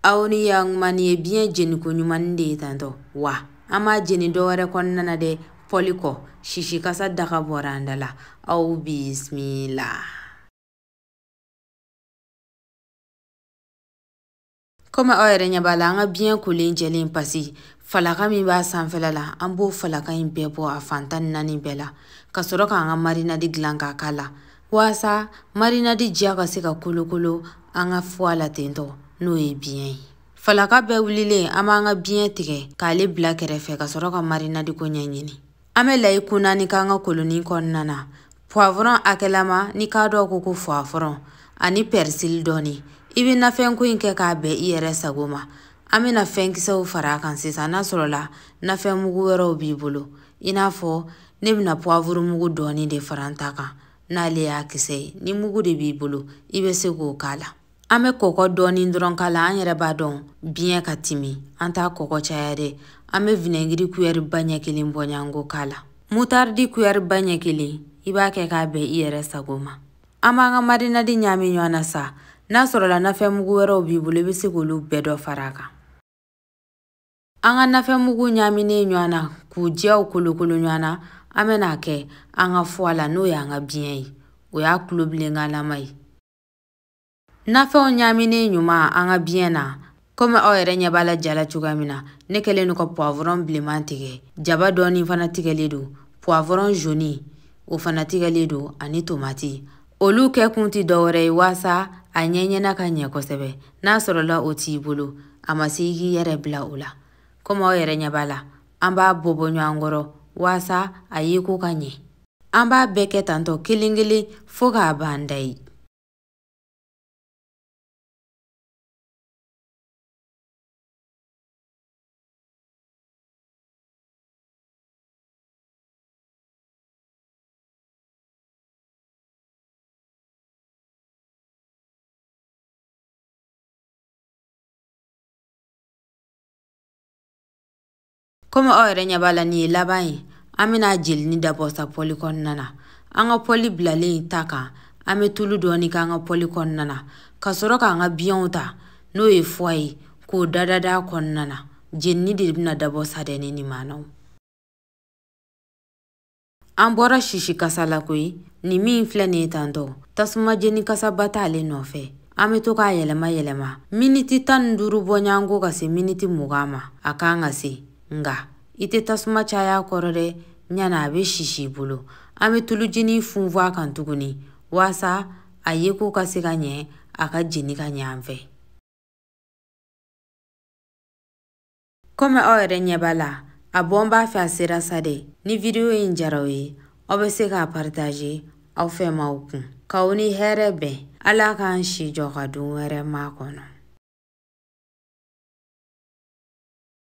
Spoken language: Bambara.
aw ni yang mani bien jeni ko nyuman de tanto wa ama jeni do ware kon nana de poliko shishi kasa daga borandala aw bismillah. Comme oyre nyabala nga bien kulin jelin pasi falaka mi ba sanfela la ambo falaka in bebo a fantan nani bela kasoro ka nga marina di glanka kala wasa marina di jaga sika kulukulu anga fuala tento no e bien falaka be wulile ama nga bien tige kale bla kerefe kasoro ka marina di ko nyanyini ame lay kuna ni ka nga koloni konnana poivron akelama ni ka do ko poivron ani persil doni ibi na fen ko inke ka be iyere sagoma ame na fen kisaw fara kan sisa na sorola na fen mugu wero bi bolo ina fo ne bina poivron mugu doni de farantaka na le ya kise ni mugu de bi bolo ibe se ko kala ame koko doni ndron kala anyere ba don bien katimi anta koko chayade ame vinegri kuyer banya kilin bonyango kala mutardi kuyer banya kilin iba ke ka be iyere sagoma ama nga marina di nyami nywana sa na sorola na fe mugu wero bi bolo be se golu bedo faraka anga na fe mugu nyami ne nywana ku jiaw kulukulu nywana amena ke anga fuala no ya nga bien o ya kluble ngala mai na fe nyami ne nyuma anga bien na comme oyre nyabala jala chugamina ne kele no ko poivron blimantige jaba doni fana tigeledu poivron jaune o fana tigeledu ani tomati olu ke kunti dore wasa anyenye na kanye kosebe na sorola oti bulu amasigi yere bla ula komo yere nyabala amba bobo nyangoro wasa ayiku kanye amba beke tanto kilingili foga bandai Comme oyre nyabala ni labai amina jil ni dabosa polikon nana anga poli blale taka ame tulu doni ka anga polikon nana kasoro ka anga bionta no e foi ko dadada kon nana jenni dibna dabosa de ni manaw ambora shishi kasala koi ni min flene tanto tasuma jeni kasabata ale nofe ame to ka yelema miniti tan duru bonyango kasi miniti mugama akanga si nga ite tasuma chaya korore nyana abe shishi bulu ame tulu jini funva kan tuguni wasa ayeko kasika nye aka jini ka nyamve comme oyre nyebala abomba fa sera sade ni video injarawe obese ka partager au fe maukun kauni herebe ala kan shi jogadu were makono